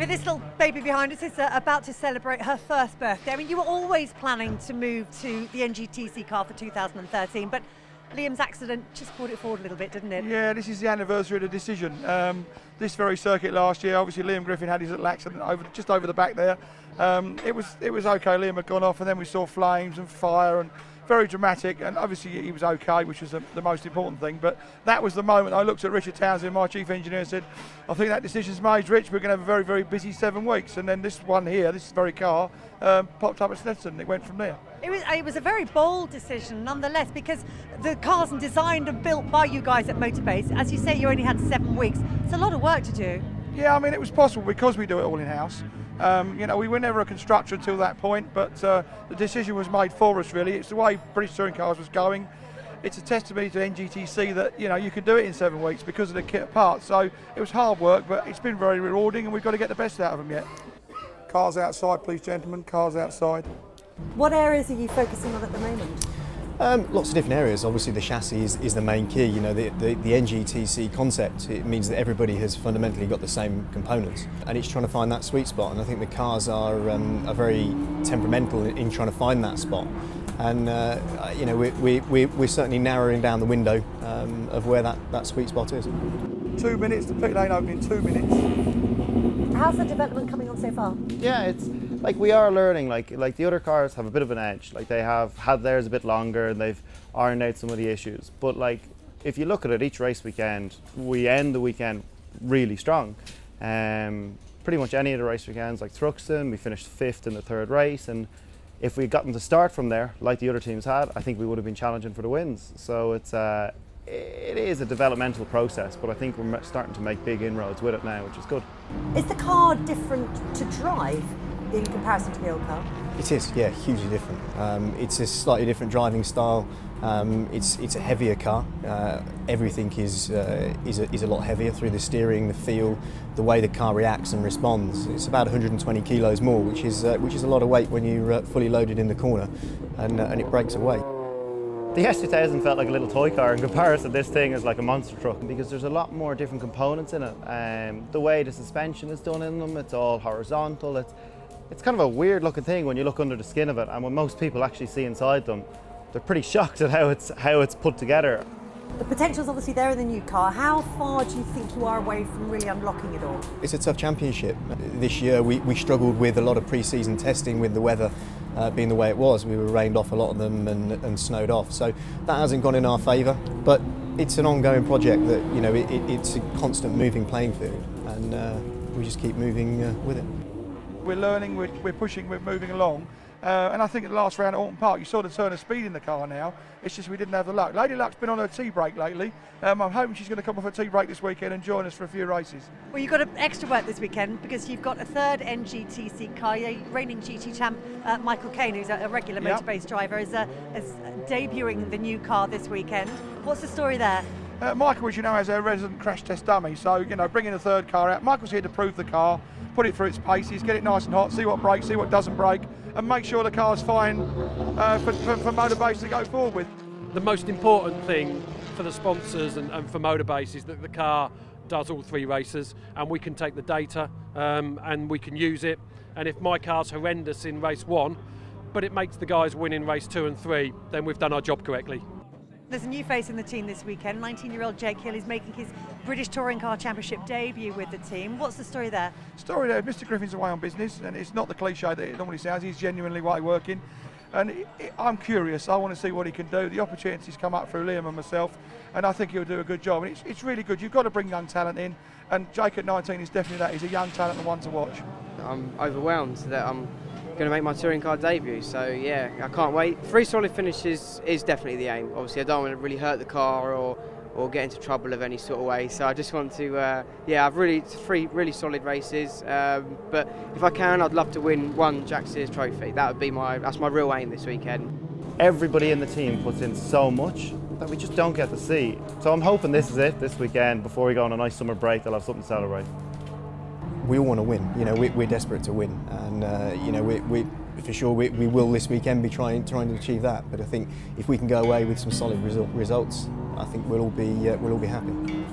David, this little baby behind us is about to celebrate her first birthday. I mean, you were always planning to move to the NGTC car for 2013, but Liam's accident just brought it forward a little bit, didn't it? Yeah, this is the anniversary of the decision. This very circuit last year, obviously Liam Griffin had his little accident just over the back there. It was okay. Liam had gone off, and then we saw flames and fire, and very dramatic. And obviously he was okay, which was the most important thing. But that was the moment I looked at Richard Townsend, my chief engineer, and said, "I think that decision's made, Rich. We're going to have a very, very busy 7 weeks." And then this one here, this very car, popped up at Snetterton, and it went from there. It was a very bold decision nonetheless, because the car's designed and built by you guys at Motorbase. As you say, you only had 7 weeks. It's a lot of work to do. Yeah, I mean, it was possible because we do it all in-house. We were never a constructor until that point, but the decision was made for us, really. It's the way British touring cars was going. It's a testimony to NGTC that, you can do it in 7 weeks because of the kit parts. So it was hard work, but it's been very rewarding, and we've got to get the best out of them yet. Cars outside, please, gentlemen, cars outside. What areas are you focusing on at the moment? Lots of different areas. Obviously the chassis is the main key. The NGTC concept, it means that everybody has fundamentally got the same components, and it's trying to find that sweet spot, and I think the cars are very temperamental in trying to find that spot, and we're certainly narrowing down the window of where that sweet spot is. 2 minutes, the pit lane opening, 2 minutes. How's the development coming on so far? Yeah, it's like we are learning. Like the other cars have a bit of an edge. Like they have had theirs a bit longer, and they've ironed out some of the issues. But like if you look at it, each race weekend, we end the weekend really strong. Pretty much any of the race weekends, like Thruxton, we finished 5th in the 3rd race, and if we'd gotten to start from there, like the other teams had, I think we would have been challenging for the wins. So it is a developmental process, but I think we're starting to make big inroads with it now, which is good. Is the car different to drive in comparison to the old car? It is, yeah, hugely different. It's a slightly different driving style. It's a heavier car. Everything is a lot heavier through the steering, the feel, the way the car reacts and responds. It's about 120 kilos more, which is a lot of weight when you're fully loaded in the corner, and it breaks away. The S2000 felt like a little toy car in comparison. This thing is like a monster truck because there's a lot more different components in it. The way the suspension is done in them, it's all horizontal. It's kind of a weird looking thing when you look under the skin of it, and when most people actually see inside them, they're pretty shocked at how it's put together. The potential's obviously there in the new car. How far do you think you are away from really unlocking it all? It's a tough championship. This year we struggled with a lot of pre-season testing with the weather being the way it was. We were rained off a lot of them and snowed off, so that hasn't gone in our favour. But it's an ongoing project that it's a constant moving playing field, and we just keep moving with it. We're learning, we're pushing, we're moving along. And I think at the last round at Alton Park, you saw the turn of speed in the car now. It's just we didn't have the luck. Lady Luck's been on her tea break lately. I'm hoping she's going to come off her tea break this weekend and join us for a few races. Well, you've got extra work this weekend because you've got a 3rd NGTC car. Reigning GT champ Michael Caine, who's a regular Motorbase driver, is debuting the new car this weekend. What's the story there? Michael, as you know, has a resident crash test dummy, so bringing a 3rd car out. Michael's here to prove the car, put it through its paces, get it nice and hot, see what breaks, see what doesn't break, and make sure the car's fine for Motorbase to go forward with. The most important thing for the sponsors and for Motorbase is that the car does all 3 races, and we can take the data and we can use it. And if my car's horrendous in race 1, but it makes the guys win in race 2 and 3, then we've done our job correctly. There's a new face in the team this weekend. 19-year-old Jake Hill is making his British Touring Car Championship debut with the team. What's the story there? Story there, Mr. Griffin's away on business, and it's not the cliche that it normally sounds. He's genuinely away working, and I'm curious. I want to see what he can do. The opportunities come up through Liam and myself, and I think he'll do a good job. And it's really good. You've got to bring young talent in, and Jake at 19 is definitely that. He's a young talent and one to watch. I'm overwhelmed that I'm going to make my touring car debut, so yeah, I can't wait. 3 solid finishes is definitely the aim. Obviously I don't want to really hurt the car or get into trouble of any sort of way, so I just want to I've 3 really solid races, but if I can, I'd love to win 1 Jack Sears trophy. That's my real aim this weekend. Everybody in the team puts in so much that we just don't get to see, so I'm hoping this is it this weekend. Before we go on a nice summer break, they'll have something to celebrate. We all want to win. We're desperate to win, and we for sure we will this weekend be trying to achieve that. But I think if we can go away with some solid results, I think we'll all be happy.